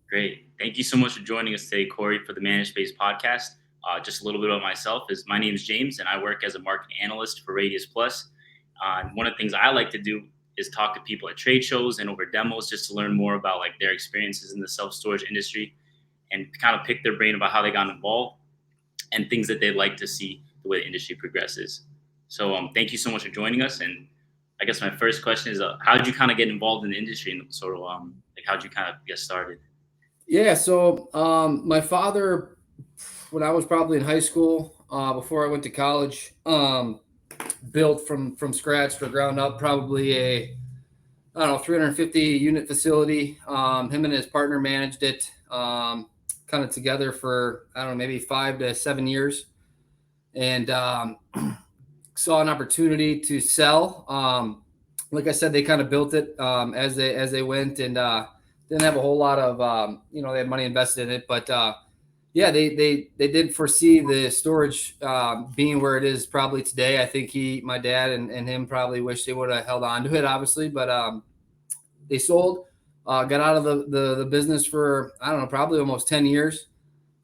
Great. Thank you so much for joining us today, Corey, for the ManageSpace podcast. Just a little bit about myself is my name is James, and I work as a marketing analyst for Radius Plus. And one of the things I like to do is talk to people at trade shows and over demos just to learn more about like their experiences in the self-storage industry and kind of pick their brain about how they got involved and things that they'd like to see the way the industry progresses. So thank you so much for joining us. And I guess my first question is, how did you kind of get involved in the industry and sort of like how did you kind of get started? Yeah, so my father, when I was probably in high school, before I went to college, built from scratch or ground up, probably a I don't know 350 unit facility. Him and his partner managed it, kind of together for I don't know maybe 5 to 7 years, and saw an opportunity to sell. Like I said, they kind of built it as they went, and didn't have a whole lot of they had money invested in it, but yeah, they did foresee the storage being where it is probably today. I think my dad and him probably wish they would have held on to it, obviously, but they sold, got out of the business for I don't know probably almost 10 years.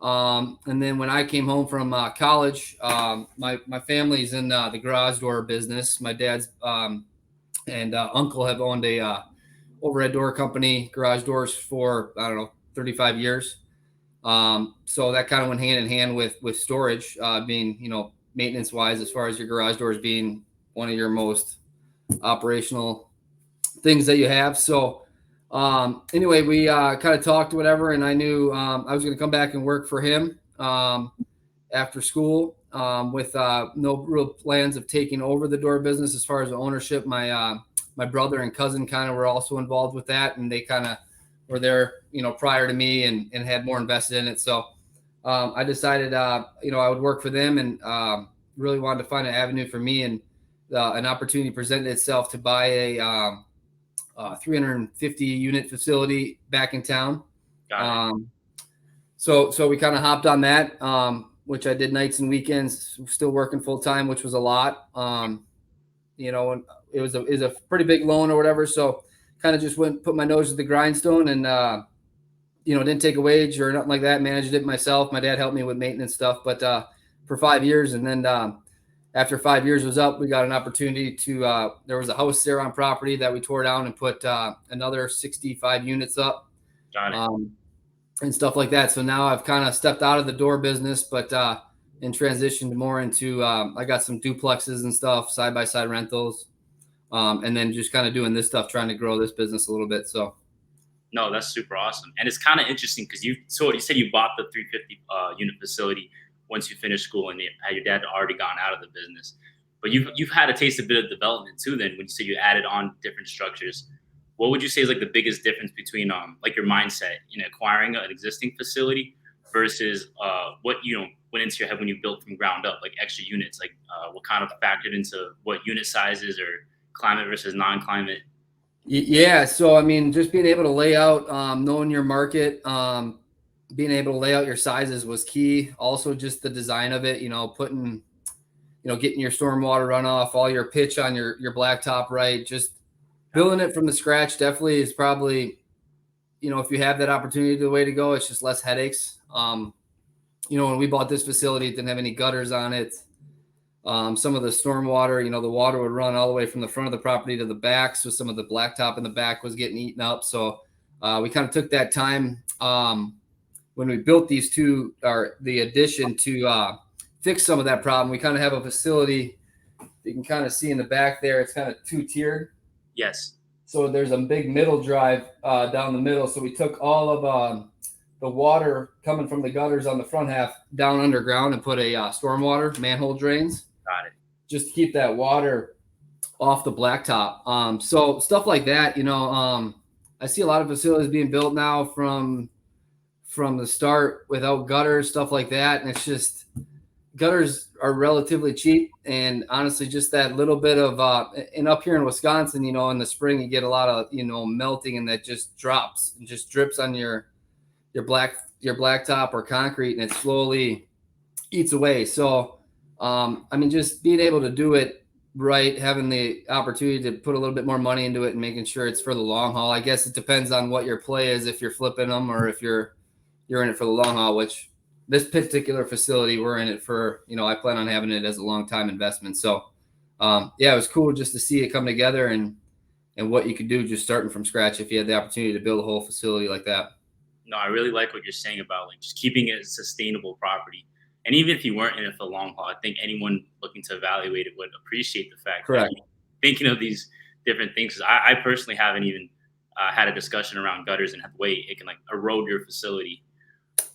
And then when I came home from college, my family's in the garage door business. My dad's and uncle have owned a overhead door company, garage doors for I don't know 35 years. So that kind of went hand in hand with storage, being maintenance wise, as far as your garage doors being one of your most operational things that you have. So anyway, we kind of talked whatever, and I knew I was going to come back and work for him after school, with no real plans of taking over the door business as far as the ownership. My brother and cousin kind of were also involved with that, and they kind of were there, prior to me, and had more invested in it. So I decided, I would work for them, and really wanted to find an avenue for me, and an opportunity presented itself to buy a 350 unit facility back in town. Got it. Um, so we kind of hopped on that, which I did nights and weekends, still working full time, which was a lot. And it was a pretty big loan or whatever. So kind of just put my nose to the grindstone, and didn't take a wage or nothing like that. Managed it myself. My dad helped me with maintenance stuff, but for 5 years, and then after 5 years was up, we got an opportunity to. There was a house there on property that we tore down and put another 65 units up. Got it. And stuff like that. So now I've kind of stepped out of the door business, but and transitioned more into I got some duplexes and stuff, side by side rentals, and then just kind of doing this stuff, trying to grow this business a little bit. So No, that's super awesome, and it's kind of interesting because you said you bought the 350 unit facility once you finished school, and your dad had already gone out of the business. But you've had a taste a bit of development too. Then when you say you added on different structures, what would you say is like the biggest difference between like your mindset in acquiring an existing facility versus what went into your head when you built from ground up, like extra units, like what kind of factored into what unit sizes or climate versus non-climate? yeah, so I mean, just being able to lay out, knowing your market, being able to lay out your sizes was key. Also, just the design of it, putting, getting your stormwater runoff, all your pitch on your blacktop right, just building it from the scratch definitely is probably, if you have that opportunity, the way to go. It's just less headaches. When we bought this facility, it didn't have any gutters on it. Some of the stormwater, the water would run all the way from the front of the property to the back. So some of the blacktop in the back was getting eaten up. So we kind of took that time when we built these two, or the addition, to fix some of that problem. We kind of have a facility you can kind of see in the back there. It's kind of two-tiered. Yes. So there's a big middle drive down the middle. So we took all of the water coming from the gutters on the front half down underground and put a stormwater manhole drains. Got it. Just to keep that water off the blacktop. So stuff like that, I see a lot of facilities being built now from the start without gutters, stuff like that. And it's just, gutters are relatively cheap. And honestly, just that little bit of, and up here in Wisconsin, in the spring, you get a lot of, melting, and that just drops and just drips on your blacktop or concrete, and it slowly eats away. So, just being able to do it right, having the opportunity to put a little bit more money into it and making sure it's for the long haul. I guess it depends on what your play is, if you're flipping them or if you're in it for the long haul, which this particular facility, we're in it for, I plan on having it as a long time investment. So yeah, it was cool just to see it come together and what you could do just starting from scratch if you had the opportunity to build a whole facility like that. No, I really like what you're saying about like just keeping it a sustainable property. And even if you weren't in it for the long haul, I think anyone looking to evaluate it would appreciate the fact that Correct. you're thinking of these different things. 'Cause I personally haven't even had a discussion around gutters and the way it can like erode your facility.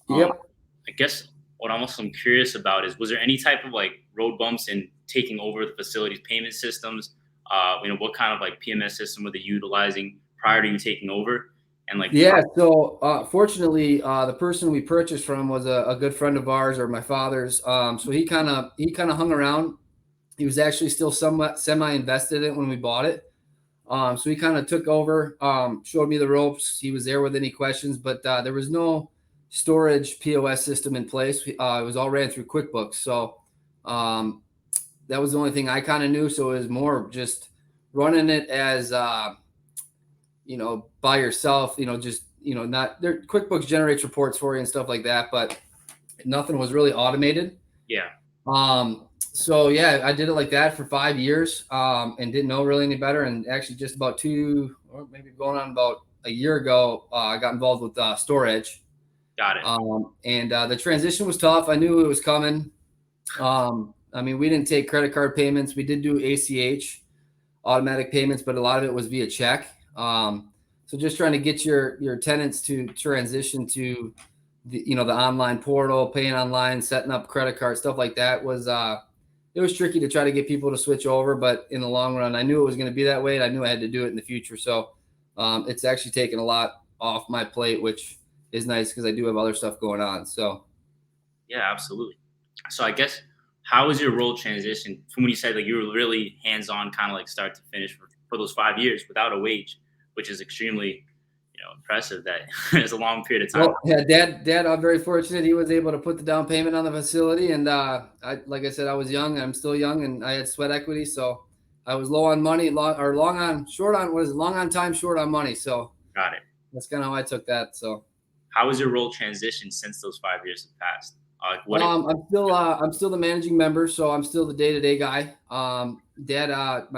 Um, Yep. I guess what I'm also curious about is, was there any type of like road bumps in taking over the facility's payment systems? What kind of like PMS system were they utilizing prior to you taking over? And like, Yeah. So fortunately, the person we purchased from was a good friend of ours or my father's. So he kind of hung around. He was actually still somewhat semi invested in it when we bought it. So he kind of took over, showed me the ropes. He was there with any questions, but there was no storage POS system in place. It was all ran through QuickBooks. So um, that was the only thing I kind of knew. So it was more just running it as, by yourself, just, not there. QuickBooks generates reports for you and stuff like that, but nothing was really automated. yeah, So yeah, I did it like that for 5 years, and didn't know really any better. And actually, just about two, or maybe going on about a year ago, I got involved with storage. got it. And the transition was tough. I knew it was coming. I mean, we didn't take credit card payments. We did do ACH, automatic payments, but a lot of it was via check. So just trying to get your tenants to transition to the online portal, paying online, setting up credit card stuff like that was it was tricky to try to get people to switch over. But in the long run, I knew it was going to be that way, and I knew I had to do it in the future. So it's actually taken a lot off my plate, which is nice because I do have other stuff going on. So Yeah, absolutely. So I guess, how was your role transition from when you said like you were really hands on, kind of like start to finish for those 5 years without a wage, which is extremely impressive. That is a long period of time. well, yeah, dad, I'm very fortunate. He was able to put the down payment on the facility, and like I said, I was young. I'm still young, and I had sweat equity, so I was low on money, long on, short on, what is it, long on time, short on money. So Got it. that's kind of how I took that. So How was your role transition since those 5 years have passed? What? I'm still the managing member, so I'm still the day-to-day guy. My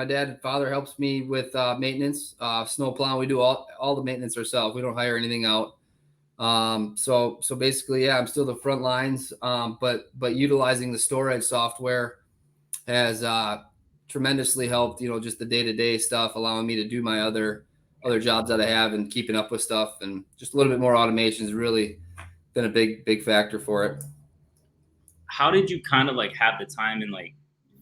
dad and father helps me with maintenance, snow plowing. We do all the maintenance ourselves. We don't hire anything out. So basically, yeah, I'm still the front lines. But utilizing the storage software has tremendously helped. Just the day-to-day stuff, allowing me to do my other jobs that I have and keeping up with stuff, and just a little bit more automation has really been a big factor for it. How did you kind of like have the time and like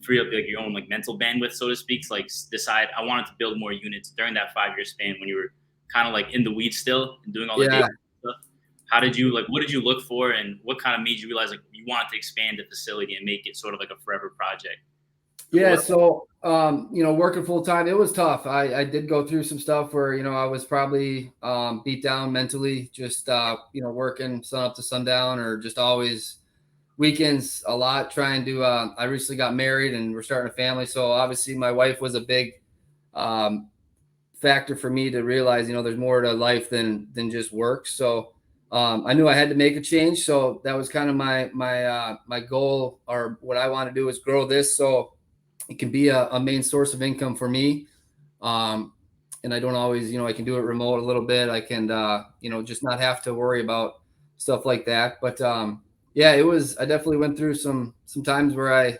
free up like your own like mental bandwidth, so to speak, to like decide I wanted to build more units during that 5 year span when you were kind of like in the weeds still and doing all the data Yeah. stuff? How did you like? What did you look for, and what kind of made you realize like you wanted to expand the facility and make it sort of like a forever project? Yeah, What? so working full time, it was tough. I did go through some stuff where I was probably beat down mentally, just working sun up to sundown, or just always weekends a lot. Trying to. I recently got married, and we're starting a family, so obviously my wife was a big um, factor for me to realize there's more to life than just work. So I knew I had to make a change. So that was kind of my goal, or what I want to do is grow this so it can be a main source of income for me. Um, and I don't always, I can do it remote a little bit. I can, just not have to worry about stuff like that. But yeah, I definitely went through some times where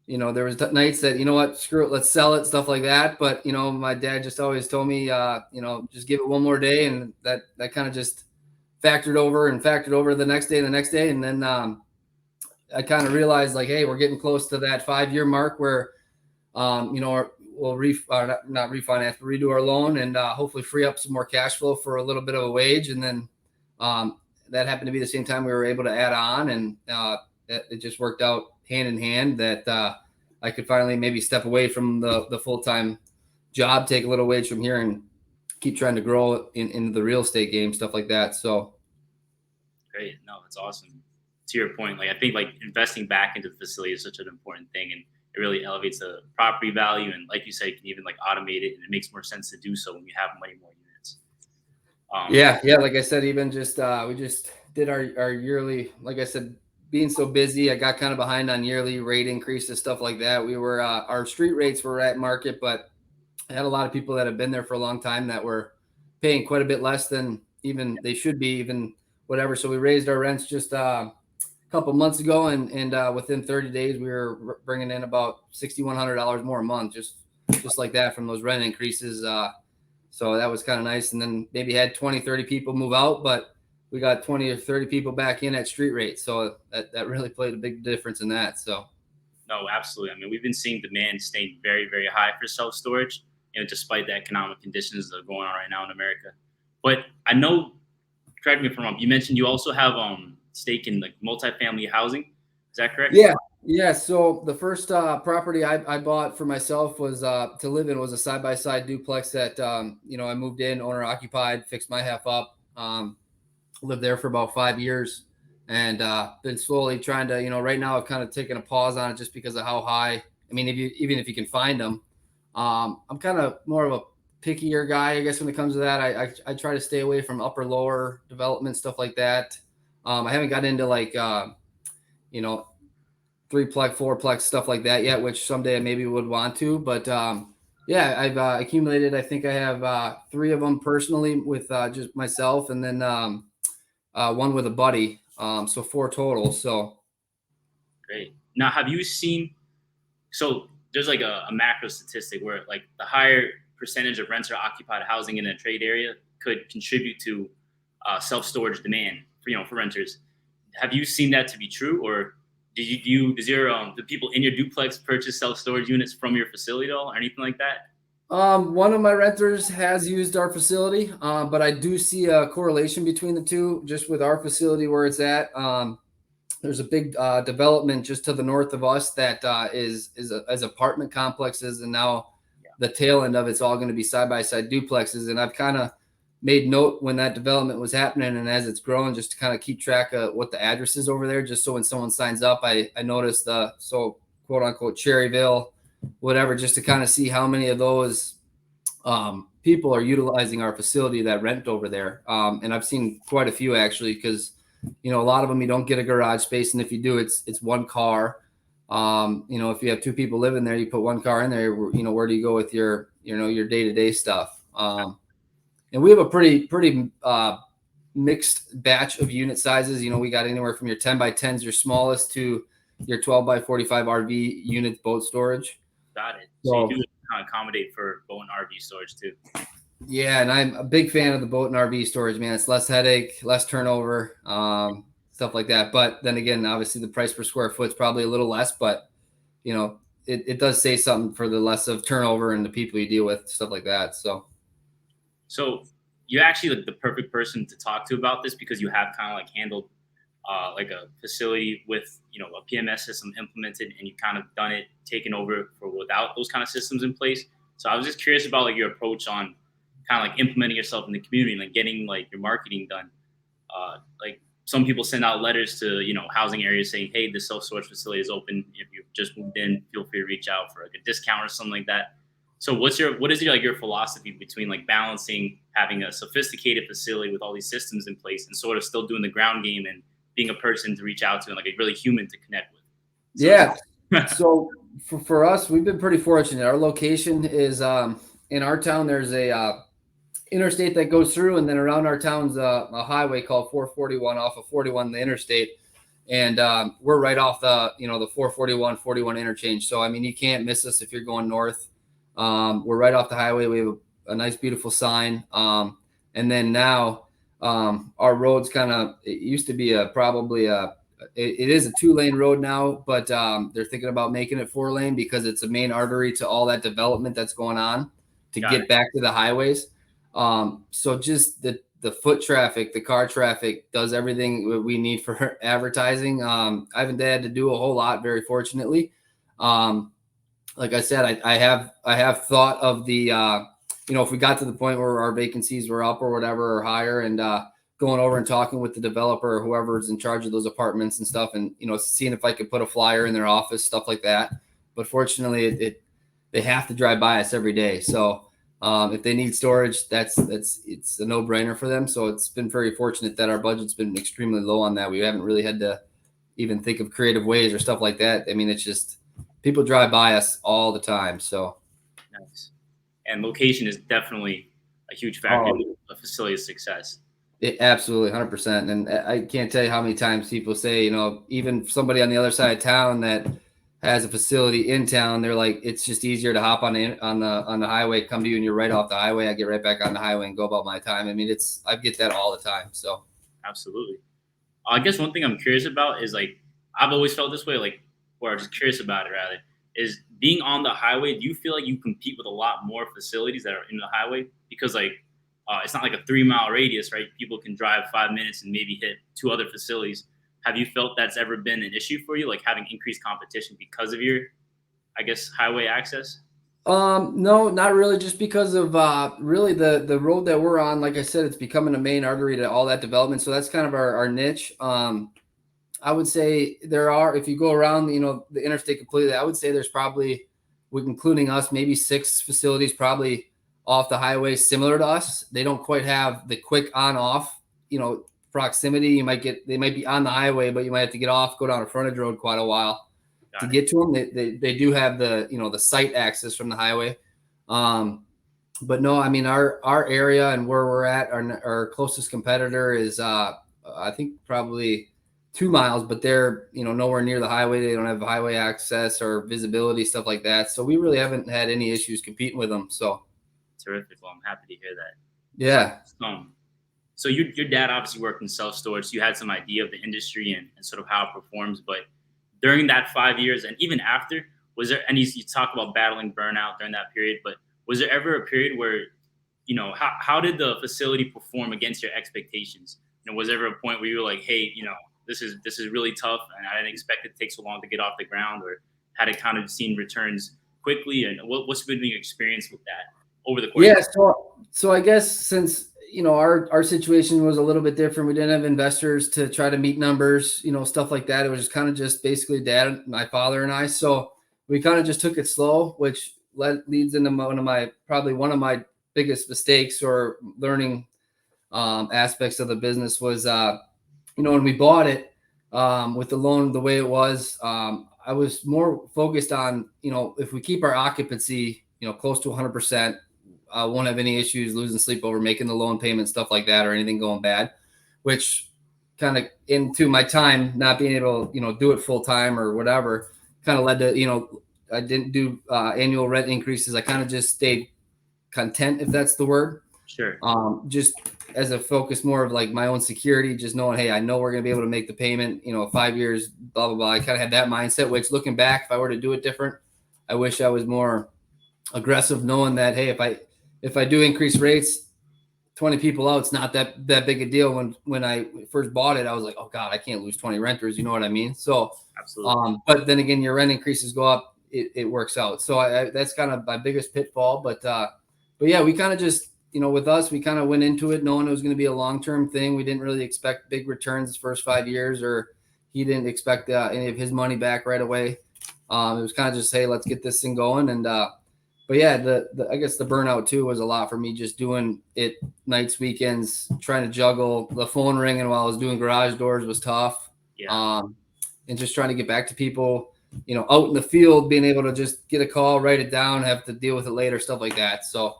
there was nights that, what, screw it, let's sell it, stuff like that. But, my dad just always told me, just give it one more day. And that kind of just factored over the next day and the next day. And then I kind of realized like, hey, we're getting close to that 5 year mark where, we'll not refinance, but redo our loan, and hopefully free up some more cash flow for a little bit of a wage. And then that happened to be the same time we were able to add on, and it just worked out hand in hand that I could finally maybe step away from the full time job, take a little wage from here, and keep trying to grow in the real estate game, stuff like that. So Great. No, that's awesome. To your point, like I think like investing back into the facility is such an important thing, and it really elevates the property value. And like you said, you can even like automate it, and it makes more sense to do so when you have many more units. Yeah. Like I said, even just we just did our yearly. Like I said, being so busy, I got kind of behind on yearly rate increases, stuff like that. We were our street rates were at market, but I had a lot of people that have been there for a long time that were paying quite a bit less than even they should be, even whatever. So we raised our rents just a couple months ago, and within 30 days, we were bringing in about $6,100 more a month, just like that from those rent increases. So that was kind of nice. And then maybe had 20, 30 people move out, but we got 20 or 30 people back in at street rate. So that really played a big difference in that. So. No, absolutely. I mean, we've been seeing demand staying very, very high for self storage, despite the economic conditions that are going on right now in America. But I know, correct me if I'm wrong, you mentioned you also have stake in like multifamily housing. Is that correct? Yeah. So the first property I bought for myself was to live in was a side by side duplex that I moved in, owner occupied, fixed my half up, lived there for about 5 years, and been slowly trying to right now I've kind of taken a pause on it just because of how high. I mean, even if you can find them, I'm kind of more of a pickier guy, I guess, when it comes to that. I try to stay away from upper lower development stuff like that. I haven't got into like you know threeplex, fourplex, stuff like that yet, which someday I maybe would want to. But yeah, I've accumulated. I think I have three of them personally with just myself, and then one with a buddy. So four total. So Great. Now, have you seen? So there's like a macro statistic where like the higher percentage of renter occupied housing in a trade area could contribute to self storage demand for renters. Have you seen that to be true, or do people in your duplex purchase self storage units from your facility at all, or anything like that? one of my renters has used our facility, but I do see a correlation between the two, just with our facility where it's at. There's a big development just to the north of us that is as apartment complexes, and now the tail end of it's all going to be side by side duplexes. And I've kind of made note when that development was happening and as it's growing, just to kind of keep track of what the address is over there, just so when someone signs up, I noticed the quote unquote Cherryville, whatever, just to kind of see how many of those people are utilizing our facility that rent over there. And I've seen quite a few actually, because a lot of them you don't get a garage space, and if you do, it's one car. If you have two people living there, you put one car in there. Where do you go with your your day-to-day stuff? And we have a pretty mixed batch of unit sizes. We got anywhere from your 10 by 10s, your smallest, to your 12 by 45 RV unit boat storage. Got it. So you do accommodate for boat and RV storage too. Yeah, and I'm a big fan of the boat and RV storage, man. It's less headache, less turnover, stuff like that. But then again, obviously the price per square foot is probably a little less, but it does say something for the less of turnover and the people you deal with, stuff like that. So you're actually like the perfect person to talk to about this, because you have kind of like handled like a facility with a PMS system implemented, and you kind of done it, taken over for without those kind of systems in place. So I was just curious about like your approach on kind of like implementing yourself in the community and like getting like your marketing done. Like some people send out letters to housing areas saying, hey, this self-storage facility is open. If you've just moved in, feel free to reach out for like a discount or something like that. So what is your philosophy between like balancing having a sophisticated facility with all these systems in place and sort of still doing the ground game and being a person to reach out to and like a really human to connect with? So for us, we've been pretty fortunate. Our location is in our town. There's a interstate that goes through, and then around our town's a highway called 441 off of 41, the interstate. And we're right off the 441 41 interchange. So I mean, you can't miss us if you're going north. We're right off the highway. We have a nice, beautiful sign. And then now our road's it used to be it is a 2-lane road now, but they're thinking about making it 4-lane because it's a main artery to all that development that's going on to get back to the highways. So just the foot traffic, the car traffic does everything we need for advertising. I haven't had to do a whole lot, very fortunately. Like I said, I have thought of the, if we got to the point where our vacancies were up or whatever, or higher, and going over and talking with the developer or whoever's in charge of those apartments and stuff, and seeing if I could put a flyer in their office, stuff like that. but fortunately, they have to drive by us every day. So if they need storage, it's a no-brainer for them. So it's been very fortunate that our budget's been extremely low on that. We haven't really had to even think of creative ways or stuff like that. I mean, it's just people drive by us all the time. So Nice. And location is definitely a huge factor in a facility's success. It absolutely 100%. And I can't tell you how many times people say, even somebody on the other side of town that has a facility in town, they're like, it's just easier to hop on the highway, come to you, and you're right off the highway. I get right back on the highway and go about my time. I mean, I get that all the time. So Absolutely. I guess one thing I'm curious about is like I've always felt this way, like, or I'm just curious about it rather, is being on the highway. Do you feel like you compete with a lot more facilities that are in the highway? Because like it's not like a 3 mile radius, right? People can drive 5 minutes and maybe hit two other facilities. Have you felt that's ever been an issue for you, like having increased competition because of your, I guess, highway access? no, not really. Just because of really the road that we're on. Like I said, it's becoming a main artery to all that development. So that's kind of our niche. I would say there are, if you go around, the interstate completely, I would say there's probably, including us, maybe 6 facilities probably off the highway similar to us. They don't quite have the quick on off, proximity. They might be on the highway, but you might have to get off, go down a frontage road quite a while to Got it. get to them. They do have the site access from the highway. But no, I mean, our area and where we're at, our closest competitor is, I think probably 2 miles, but they're, nowhere near the highway. They don't have highway access or visibility, stuff like that. So we really haven't had any issues competing with them. So Terrific. Well, I'm happy to hear that. So, yeah. so your dad obviously worked in self storage. So you had some idea of the industry and sort of how it performs. But during that 5 years and even after, was there, and you talk about battling burnout during that period, but was there ever a period where, how did the facility perform against your expectations? Was there ever a point where you were like, hey, this is really tough and I didn't expect it to take so long to get off the ground, or had it kind of seen returns quickly? And what's been your experience with that over the course? Yeah. So I guess since, our situation was a little bit different, we didn't have investors to try to meet numbers, stuff like that. It was kind of just basically dad, my father, and I. So we kind of just took it slow, which leads into one of my biggest mistakes or learning aspects of the business was, when we bought it, with the loan the way it was, I was more focused on, if we keep our occupancy, close to 100%, I won't have any issues losing sleep over making the loan payment, stuff like that, or anything going bad, which kind of into my time not being able to, do it full time or whatever, kind of led to, I didn't do annual rent increases. I kind of just stayed content, if that's the word. Sure. Just as a focus more of like my own security, just knowing, hey, I know we're going to be able to make the payment, 5 years, blah, blah, blah. I kind of had that mindset, which looking back, if I were to do it different, I wish I was more aggressive, knowing that, hey, if I do increase rates, 20 people out, it's not that big a deal. When I first bought it, I was like, oh God, I can't lose 20 renters. You know what I mean? So, Absolutely. but then again, your rent increases go up, it works out. So that's kind of my biggest pitfall. But yeah, we kind of just, with us, we kind of went into it knowing it was going to be a long-term thing. We didn't really expect big returns the first 5 years, or he didn't expect any of his money back right away. It was kind of just, hey, let's get this thing going. And, but yeah, I guess the burnout too was a lot for me, just doing it nights, weekends, trying to juggle. The phone ringing while I was doing garage doors was tough. Yeah. And just trying to get back to people, out in the field, being able to just get a call, write it down, have to deal with it later, stuff like that. So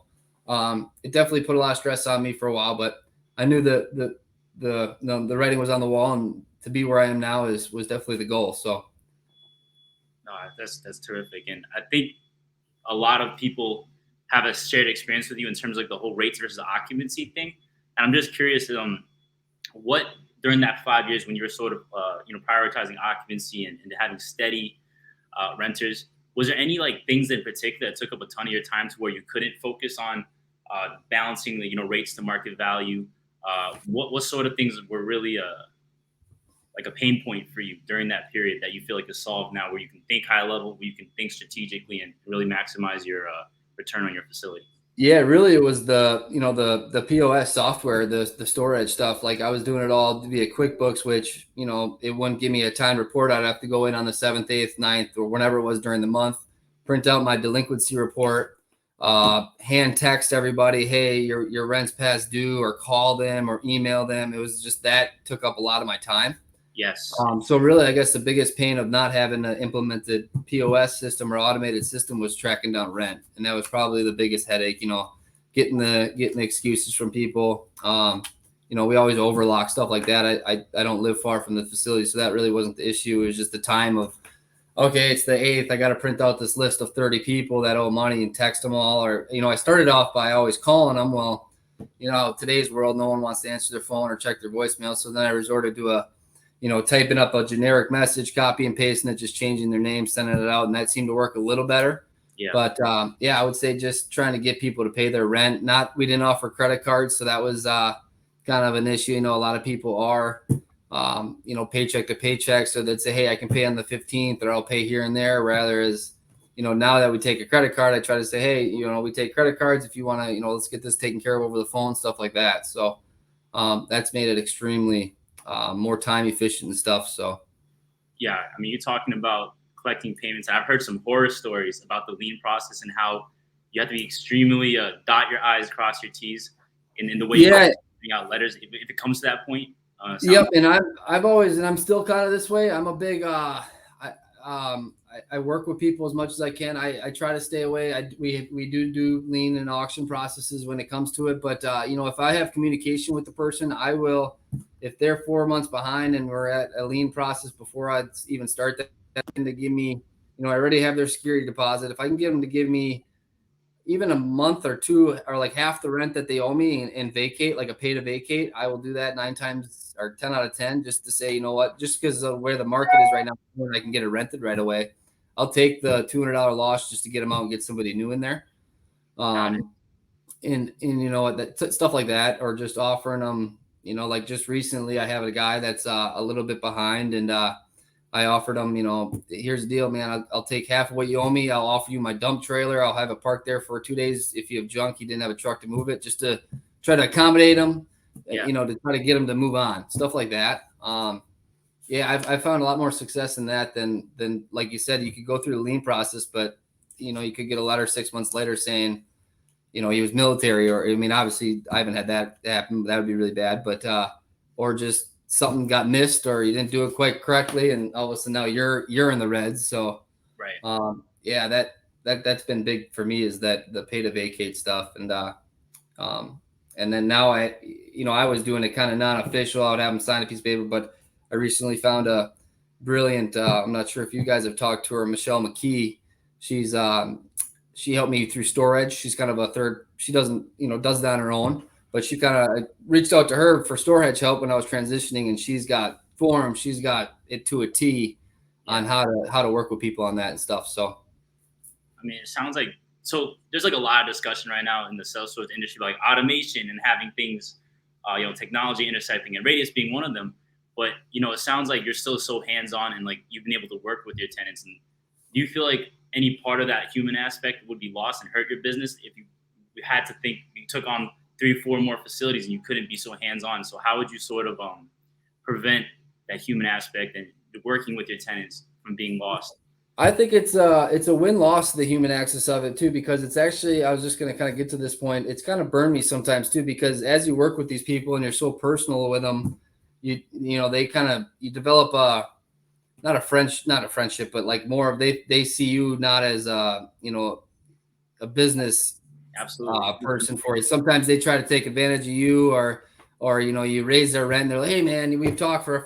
it definitely put a lot of stress on me for a while, but I knew the writing was on the wall, and to be where I am now was definitely the goal. So No, that's terrific. And I think a lot of people have a shared experience with you in terms of like the whole rates versus occupancy thing. And I'm just curious, what during that 5 years when you were sort of prioritizing occupancy and having steady renters, was there any like things in particular that took up a ton of your time to where you couldn't focus on balancing the rates to market value? What sort of things were really like a pain point for you during that period that you feel like is solved now, where you can think high level, where you can think strategically and really maximize your return on your facility? yeah, really, it was the POS software, the storage stuff. Like I was doing it all via QuickBooks, which it wouldn't give me a time report. I'd have to go in on the 7th, 8th, 9th, or whenever it was during the month. print out my delinquency report, hand text everybody, hey, your rent's past due, or call them or email them. It was just that took up a lot of my time. Yes. So really, I guess the biggest pain of not having an implemented POS system or automated system was tracking down rent, and that was probably the biggest headache. Getting the excuses from people. We always overlock stuff like that. I don't live far from the facility, so that really wasn't the issue. It was just the time of, okay, it's the 8th. I got to print out this list of 30 people that owe money and text them all. Or, I started off by always calling them. Well, today's world, no one wants to answer their phone or check their voicemail. So then I resorted to typing up a generic message, copy and pasting it, just changing their name, sending it out. And that seemed to work a little better. Yeah. But I would say just trying to get people to pay their rent. We didn't offer credit cards. So that was kind of an issue. A lot of people are, paycheck to paycheck. So they'd say, hey, I can pay on the 15th, or I'll pay here and there. Rather as, now that we take a credit card, I try to say, hey, we take credit cards. If you want to, let's get this taken care of over the phone, stuff like that. So that's made it extremely more time efficient and stuff. So, yeah, I mean, you're talking about collecting payments. I've heard some horror stories about the lien process and how you have to be extremely dot your I's, cross your T's in the way you're sending out letters. If it comes to that point. Yep. And I've always, and I'm still kind of this way. I'm a big, I work with people as much as I can. I try to stay away. We do lien and auction processes when it comes to it. But, if I have communication with the person, I will, if they're 4 months behind and we're at a lien process before I even start that, to give me, I already have their security deposit. If I can get them to give me even a month or two, or like half the rent that they owe me, and vacate, like a pay to vacate, I will do that 9 times or 10 out of 10, just to say, just because of where the market is right now, when I can get it rented right away, I'll take the $200 loss just to get them out and get somebody new in there. And stuff like that, or just offering them, like just recently I have a guy that's a little bit behind, and I offered him, here's the deal, man. I'll take half of what you owe me. I'll offer you my dump trailer. I'll have it parked there for 2 days. If you have junk, you didn't have a truck to move it, just to try to accommodate them, to try to get them to move on, stuff like that. I've found a lot more success in that than like you said. You could go through the lien process, but you could get a letter 6 months later saying, he was military, or, obviously I haven't had that happen. That would be really bad, but, or just something got missed, or you didn't do it quite correctly, and all of a sudden now you're in the red. So, right. That's been big for me, is that the pay to vacate stuff. And then now I was doing it kind of non-official. I would have them sign a piece of paper, but I recently found a brilliant, I'm not sure if you guys have talked to her, Michelle McKee. She helped me through storage. She's kind of a third. She doesn't, does that on her own, but she kind of reached out to her for storage help when I was transitioning, and she's got forms. She's got it to a T on how to work with people on that and stuff. So, I mean, it sounds like, so there's like a lot of discussion right now in the self-storage industry, like automation and having things, technology intersecting, and Radius being one of them. But, it sounds like you're still so hands-on, and like you've been able to work with your tenants. And do you feel like any part of that human aspect would be lost and hurt your business if you had to think you took on 3-4 more facilities and you couldn't be so hands-on? So how would you sort of prevent that human aspect and working with your tenants from being lost? I think it's a win-loss, the human axis of it too, because it's actually, I was just going to kind of get to this point. It's kind of burned me sometimes too, because as you work with these people and you're so personal with them, you develop not a friendship, but like more of, they see you not as a business person for you. Sometimes they try to take advantage of you, or you raise their rent. And they're like, hey man,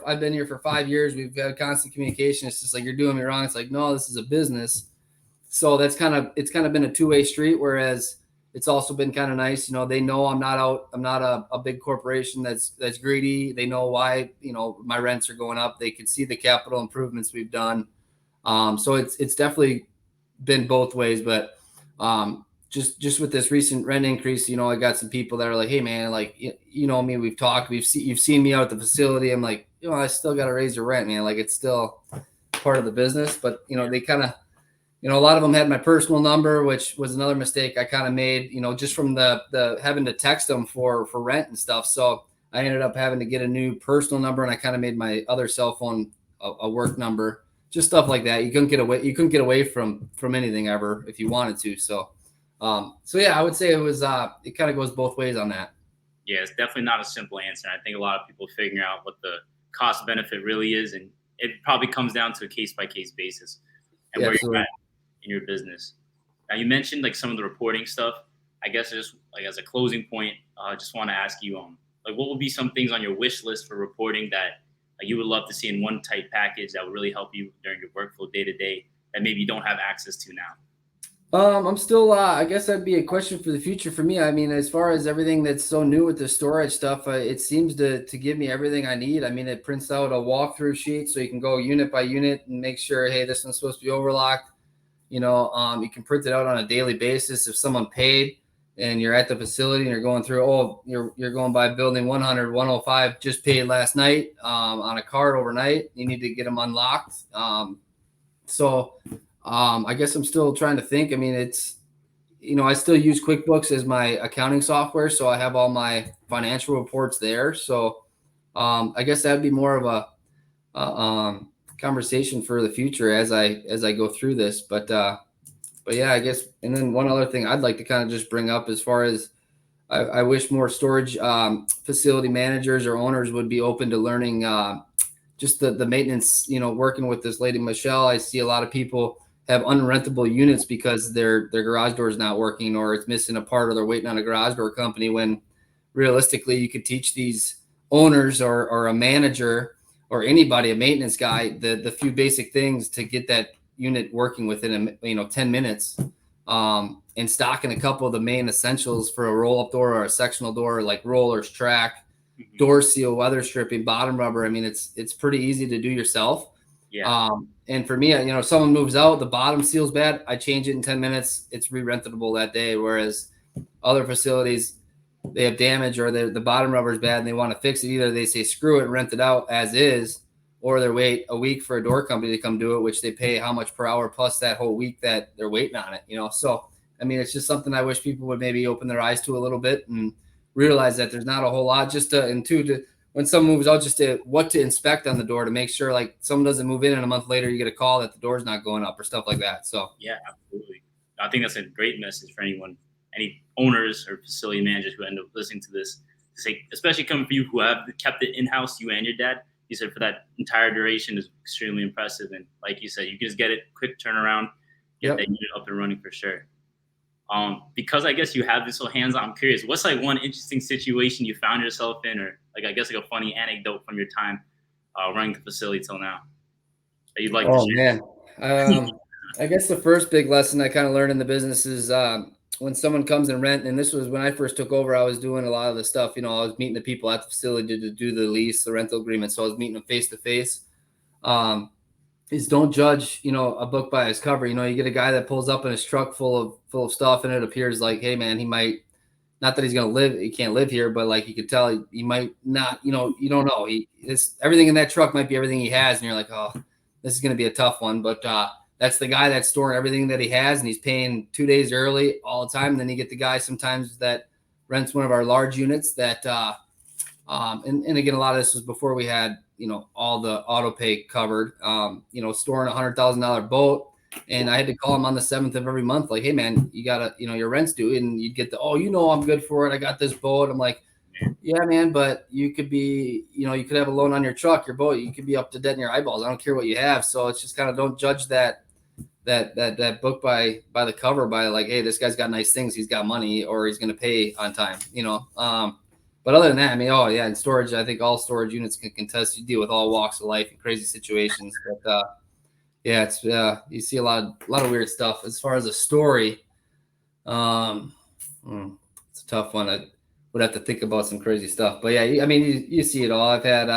I've been here for 5 years. We've had constant communication. It's just like, you're doing me wrong. It's like, no, this is a business. So it's kind of been a two-way street. Whereas it's also been kind of nice. They know I'm not a big corporation that's greedy. They know why, my rents are going up. They can see the capital improvements we've done. So it's definitely been both ways, but, just with this recent rent increase, I got some people that are like, hey man, like, me, we've talked, you've seen me out at the facility. I'm like, I still got to raise your rent, man. Like, it's still part of the business, but they kind of, a lot of them had my personal number, which was another mistake I kind of made, just from the having to text them for rent and stuff. So I ended up having to get a new personal number, and I kind of made my other cell phone a work number, just stuff like that. You couldn't get away from anything ever if you wanted to. So yeah, I would say it was it kind of goes both ways on that. Yeah, it's definitely not a simple answer. I think a lot of people figuring out what the cost benefit really is, and it probably comes down to a case by case basis and Yeah, where you're absolutely. at in your business. Now, you mentioned like some of the reporting stuff. I guess just like as a closing point, just want to ask you, like what would be some things on your wish list for reporting that you would love to see in one type package that would really help you during your workflow day to day that maybe you don't have access to now? I'm still, I guess that'd be a question for the future for me. I mean, as far as everything that's so new with the storage stuff, it seems to give me everything I need. I mean, it prints out a walkthrough sheet so you can go unit by unit and make sure, hey, this one's supposed to be overlocked. You can print it out on a daily basis. If someone paid and you're at the facility and you're going through, oh, you're going by building 100, 105, just paid last night on a card overnight. You need to get them unlocked. I guess I'm still trying to think. I mean, I still use QuickBooks as my accounting software, so I have all my financial reports there. So I guess that'd be more of a conversation for the future as I go through this. But yeah, I guess. And then one other thing I'd like to kind of just bring up as far as I wish more storage facility managers or owners would be open to learning just the maintenance. Working with this lady Michelle, I see a lot of people have unrentable units because their garage door is not working or it's missing a part or they're waiting on a garage door company. When realistically, you could teach these owners or a manager or anybody, a maintenance guy, the few basic things to get that unit working within 10 minutes. And stocking a couple of the main essentials for a roll-up door or a sectional door, like rollers, track, Mm-hmm. door seal, weather stripping, bottom rubber. I mean, it's pretty easy to do yourself. Yeah. And for me, if someone moves out, the bottom seal's bad, I change it in 10 minutes. It's re-rentable that day. Whereas other facilities, they have damage or the bottom rubber is bad and they want to fix it. Either they say, screw it, rent it out as is, or they wait a week for a door company to come do it, which they pay how much per hour plus that whole week that they're waiting on it. So, I mean, it's just something I wish people would maybe open their eyes to a little bit and realize that there's not a whole lot when someone moves out, just to what to inspect on the door to make sure like someone doesn't move in and a month later you get a call that the door's not going up or stuff like that. So Yeah, absolutely. I think that's a great message for any owners or facility managers who end up listening to this. To say, especially coming from you who have kept it in house, you and your dad. You said for that entire duration is extremely impressive, and like you said, you can just get it quick turnaround, get that unit up and running for sure. Because I guess you have this so hands-on, I'm curious, what's like one interesting situation you found yourself in, or like I guess like a funny anecdote from your time running the facility till now that you'd like to share? Man. I guess the first big lesson I kind of learned in the business is when someone comes and rent, and this was when I first took over, I was doing a lot of the stuff. I was meeting the people at the facility to do the lease, the rental agreement. So I was meeting them face to face. Is don't judge, a book by its cover. You get a guy that pulls up in his truck full of stuff, and it appears like, hey man, he might not that he can't live here, but like you could tell he might not. You don't know. Everything in that truck might be everything he has, and you're like, oh, this is going to be a tough one. But that's the guy that's storing everything that he has, and he's paying 2 days early all the time. And then you get the guy sometimes that rents one of our large units that, and again, a lot of this was before we had, all the auto pay covered, storing $100,000 boat. And I had to call him on the 7th of every month. Like, hey man, you gotta, your rent's due. And you'd get I'm good for it. I got this boat. I'm like, yeah, man, but you could be, you could have a loan on your truck, your boat. You could be up to dead in your eyeballs. I don't care what you have. So it's just kind of don't judge that book by the cover, by like, hey, this guy's got nice things. He's got money or he's going to pay on time, But other than that, I mean, oh yeah, in storage, I think all storage units can contest. You deal with all walks of life and crazy situations. But yeah, it's you see a lot of weird stuff. As far as a story, it's a tough one. I would have to think about some crazy stuff. But yeah, I mean, you see it all. I've had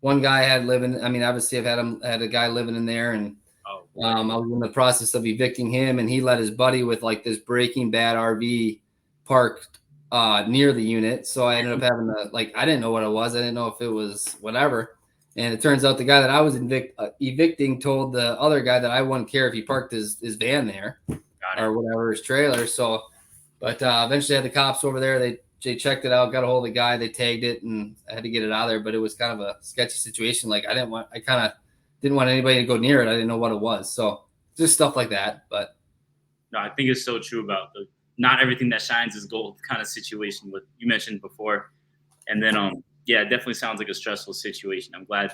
one guy had living. I mean, obviously, I've had a guy living in there, and I was in the process of evicting him, and he let his buddy with like this Breaking Bad RV parked near the unit. So I ended up having to I didn't know what it was. I didn't know if it was whatever. And it turns out the guy that I was evicting told the other guy that I wouldn't care if he parked his van there or whatever, his trailer. So, but eventually I had the cops over there. They checked it out, got a hold of the guy, they tagged it, and I had to get it out of there. But it was kind of a sketchy situation. Like I kind of didn't want anybody to go near it. I didn't know what it was. So just stuff like that. But No, I think it's so true about the not everything that shines is gold kind of situation what you mentioned before. And then yeah, it definitely sounds like a stressful situation. I'm glad,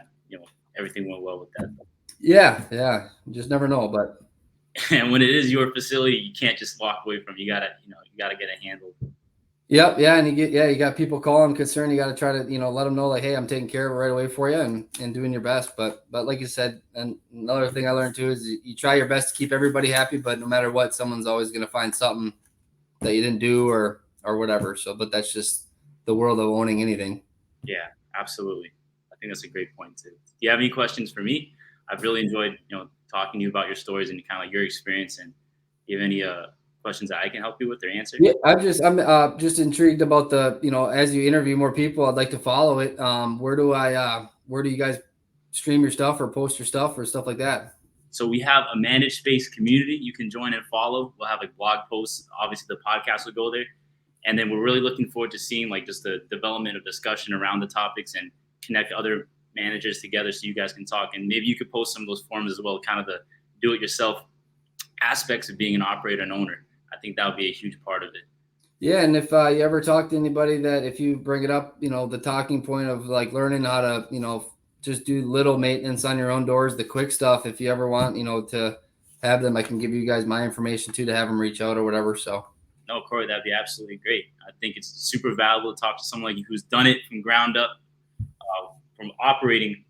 everything went well with that. yeah, you just never know. But And when it is your facility, you can't just walk away from it. You gotta get it handled. yep, yeah, and you got people calling concerned. You got to try to let them know like, hey, I'm taking care of it right away for you and doing your best. But like you said, and another thing I learned too is you try your best to keep everybody happy. But no matter what, someone's always going to find something that you didn't do or whatever. So, but that's just the world of owning anything. Yeah, absolutely. I think that's a great point too. Do you have any questions for me? I've really enjoyed, talking to you about your stories and kind of like your experience. And do you have any questions that I can help you with or answer? Yeah, I'm just intrigued about the as you interview more people, I'd like to follow it. Where do you guys stream your stuff or post your stuff or stuff like that? So we have a ManageSpace community you can join and follow. We'll have like blog posts. Obviously, the podcast will go there, and then we're really looking forward to seeing like just the development of discussion around the topics and connect other managers together so you guys can talk. And maybe you could post some of those forums as well, kind of the do-it-yourself aspects of being an operator and owner. I think that would be a huge part of it. Yeah, and if you ever talk to anybody that if you bring it up, the talking point of like learning how to, just do little maintenance on your own doors, the quick stuff. If you ever want, to have them, I can give you guys my information too to have them reach out or whatever. So No, Corey, that'd be absolutely great. I think it's super valuable to talk to someone like you who's done it from ground up, from operating,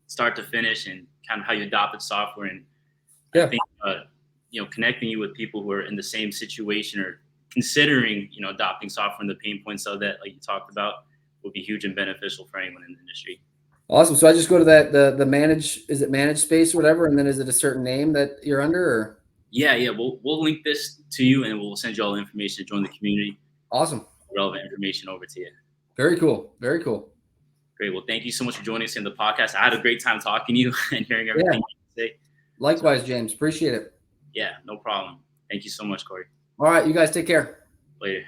start to finish, and kind of how you adopted software. And I yeah, think, connecting you with people who are in the same situation or considering, adopting software and the pain points of that, like you talked about, would be huge and beneficial for anyone in the industry. awesome. So I just go to that the manage is it ManageSpace or whatever, and then is it a certain name that you're under or? Yeah, we'll link this to you, and we'll send you all the information to join the community. Awesome. Relevant information over to you. Very cool. Very cool. Great. Well, thank you so much for joining us in the podcast. I had a great time talking to you and hearing everything you say. Likewise, James. Appreciate it. Yeah, no problem. Thank you so much, Corey. All right, you guys take care. Later.